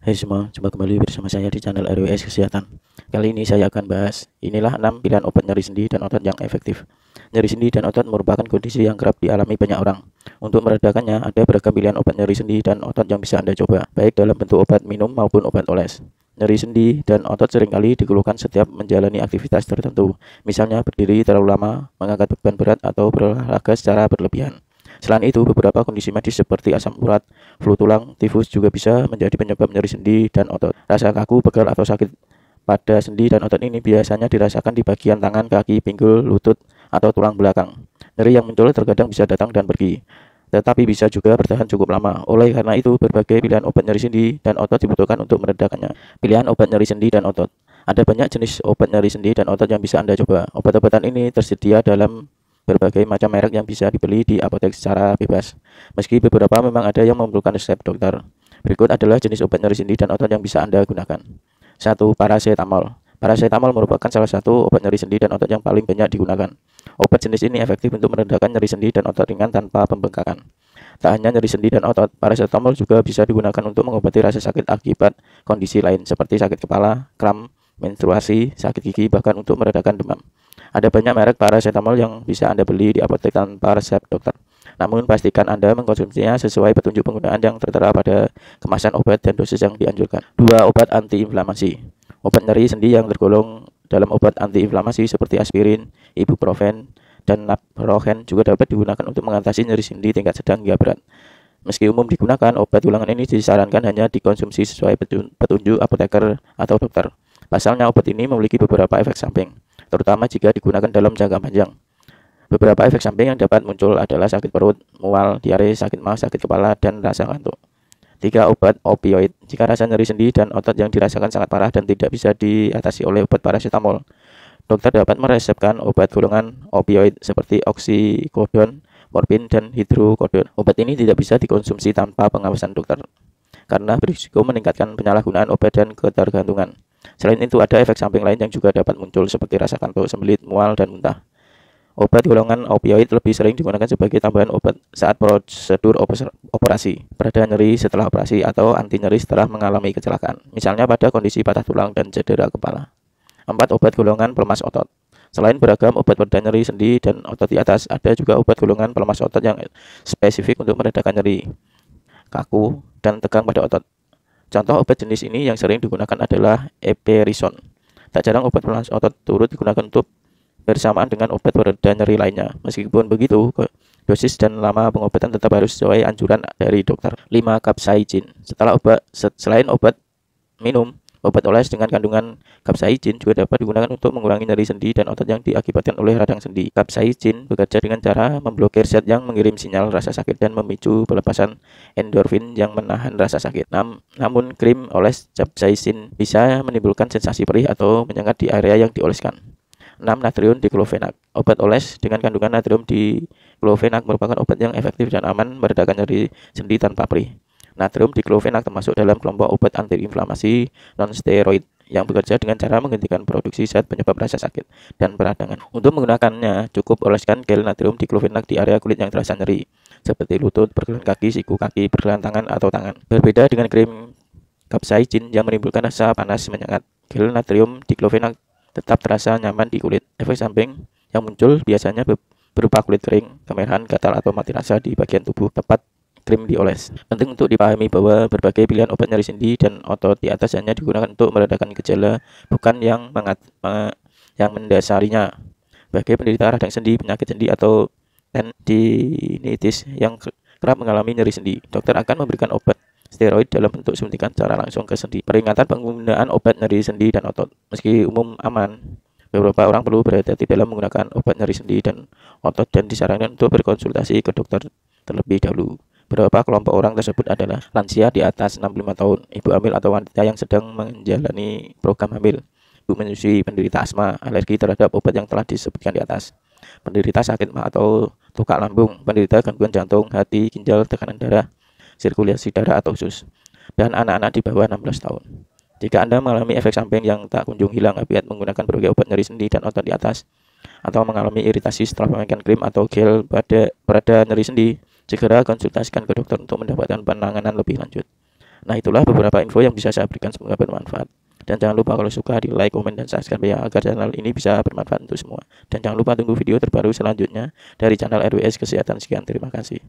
Hai semua, jumpa kembali bersama saya di channel RWS Kesehatan. Kali ini saya akan bahas, inilah 6 pilihan obat nyeri sendi dan otot yang efektif. Nyeri sendi dan otot merupakan kondisi yang kerap dialami banyak orang. Untuk meredakannya, ada beragam pilihan obat nyeri sendi dan otot yang bisa Anda coba, baik dalam bentuk obat minum maupun obat oles. Nyeri sendi dan otot seringkali dikeluhkan setiap menjalani aktivitas tertentu, misalnya berdiri terlalu lama, mengangkat beban berat, atau berolahraga secara berlebihan. Selain itu, beberapa kondisi medis seperti asam urat, flu tulang, tifus juga bisa menjadi penyebab nyeri sendi dan otot. Rasa kaku, pegal, atau sakit pada sendi dan otot ini biasanya dirasakan di bagian tangan, kaki, pinggul, lutut, atau tulang belakang. Nyeri yang muncul terkadang bisa datang dan pergi, tetapi bisa juga bertahan cukup lama. Oleh karena itu, berbagai pilihan obat nyeri sendi dan otot dibutuhkan untuk meredakannya. Pilihan obat nyeri sendi dan otot. Ada banyak jenis obat nyeri sendi dan otot yang bisa Anda coba. Obat-obatan ini tersedia dalam berbagai macam merek yang bisa dibeli di apotek secara bebas. Meski beberapa memang ada yang memerlukan resep dokter. Berikut adalah jenis obat nyeri sendi dan otot yang bisa Anda gunakan. 1. Paracetamol. Paracetamol merupakan salah satu obat nyeri sendi dan otot yang paling banyak digunakan. Obat jenis ini efektif untuk meredakan nyeri sendi dan otot ringan tanpa pembengkakan. Tak hanya nyeri sendi dan otot, paracetamol juga bisa digunakan untuk mengobati rasa sakit akibat kondisi lain seperti sakit kepala, kram, menstruasi, sakit gigi, bahkan untuk meredakan demam. Ada banyak merek paracetamol yang bisa Anda beli di apotek tanpa resep dokter. Namun pastikan Anda mengkonsumsinya sesuai petunjuk penggunaan yang tertera pada kemasan obat dan dosis yang dianjurkan. 2. Obat antiinflamasi. Obat nyeri sendi yang tergolong dalam obat antiinflamasi seperti aspirin, ibuprofen, dan naproxen juga dapat digunakan untuk mengatasi nyeri sendi tingkat sedang hingga berat. Meski umum digunakan, obat gulangan ini disarankan hanya dikonsumsi sesuai petunjuk apoteker atau dokter. Pasalnya, obat ini memiliki beberapa efek samping, terutama jika digunakan dalam jangka panjang. Beberapa efek samping yang dapat muncul adalah sakit perut, mual, diare, sakit maag, sakit kepala, dan rasa ngantuk. 3. Obat opioid. Jika rasa nyeri sendi dan otot yang dirasakan sangat parah dan tidak bisa diatasi oleh obat paracetamol, dokter dapat meresepkan obat golongan opioid seperti oksikodon, morfin, dan hidrokodon. Obat ini tidak bisa dikonsumsi tanpa pengawasan dokter, karena berisiko meningkatkan penyalahgunaan obat dan ketergantungan. Selain itu, ada efek samping lain yang juga dapat muncul seperti rasa kantuk, sembelit, mual, dan muntah. Obat golongan opioid lebih sering digunakan sebagai tambahan obat saat prosedur operasi, pereda nyeri setelah operasi, atau anti nyeri setelah mengalami kecelakaan, misalnya pada kondisi patah tulang dan cedera kepala. 4. Obat golongan pelemas otot. Selain beragam obat pereda nyeri sendi dan otot di atas, ada juga obat golongan pelemas otot yang spesifik untuk meredakan nyeri, kaku, dan tegang pada otot. Contoh obat jenis ini yang sering digunakan adalah eperison. Tak jarang obat pelemas otot turut digunakan untuk bersamaan dengan obat pereda nyeri lainnya. Meskipun begitu, dosis dan lama pengobatan tetap harus sesuai anjuran dari dokter. 5. Capsaicin. Selain obat minum, obat oles dengan kandungan capsaicin juga dapat digunakan untuk mengurangi nyeri sendi dan otot yang diakibatkan oleh radang sendi. Capsaicin bekerja dengan cara memblokir zat yang mengirim sinyal rasa sakit dan memicu pelepasan endorfin yang menahan rasa sakit. Namun krim oles capsaicin bisa menimbulkan sensasi perih atau menyengat di area yang dioleskan. 6. Natrium diklofenak. Obat oles dengan kandungan natrium diklofenak merupakan obat yang efektif dan aman meredakan nyeri sendi tanpa perih. Natrium diklofenak termasuk dalam kelompok obat antiinflamasi non-steroid yang bekerja dengan cara menghentikan produksi zat penyebab rasa sakit dan peradangan. Untuk menggunakannya, cukup oleskan gel natrium diklofenak di area kulit yang terasa nyeri, seperti lutut, pergelangan kaki, siku kaki, pergelangan tangan, atau tangan. Berbeda dengan krim capsaicin yang menimbulkan rasa panas menyengat, gel natrium diklofenak tetap terasa nyaman di kulit. Efek samping yang muncul biasanya berupa kulit kering, kemerahan, gatal, atau mati rasa di bagian tubuh tepat krim dioles. Penting untuk dipahami bahwa berbagai pilihan obat nyeri sendi dan otot di atas hanya digunakan untuk meredakan gejala, bukan yang mendasarinya. Bagi penderita radang sendi, penyakit sendi, atau tendinitis yang kerap mengalami nyeri sendi, dokter akan memberikan obat steroid dalam bentuk suntikan secara langsung ke sendi. Peringatan penggunaan obat nyeri sendi dan otot. Meski umum aman, beberapa orang perlu berhati-hati dalam menggunakan obat nyeri sendi dan otot dan disarankan untuk berkonsultasi ke dokter terlebih dahulu. Beberapa kelompok orang tersebut adalah lansia di atas 65 tahun, ibu hamil atau wanita yang sedang menjalani program hamil, ibu menyusui, penderita asma, alergi terhadap obat yang telah disebutkan di atas, penderita sakit mah atau tukak lambung, penderita gangguan jantung, hati, ginjal, tekanan darah, sirkulasi darah atau usus, dan anak-anak di bawah 16 tahun. Jika Anda mengalami efek samping yang tak kunjung hilang akibat menggunakan berbagai obat nyeri sendi dan otot di atas, atau mengalami iritasi setelah pemakaian krim atau gel pada pereda nyeri sendi, segera konsultasikan ke dokter untuk mendapatkan penanganan lebih lanjut. Nah, itulah beberapa info yang bisa saya berikan, semoga bermanfaat. Dan jangan lupa kalau suka di like, komen, dan subscribe ya, agar channel ini bisa bermanfaat untuk semua. Dan jangan lupa tunggu video terbaru selanjutnya dari channel RWS Kesehatan. Sekian, terima kasih.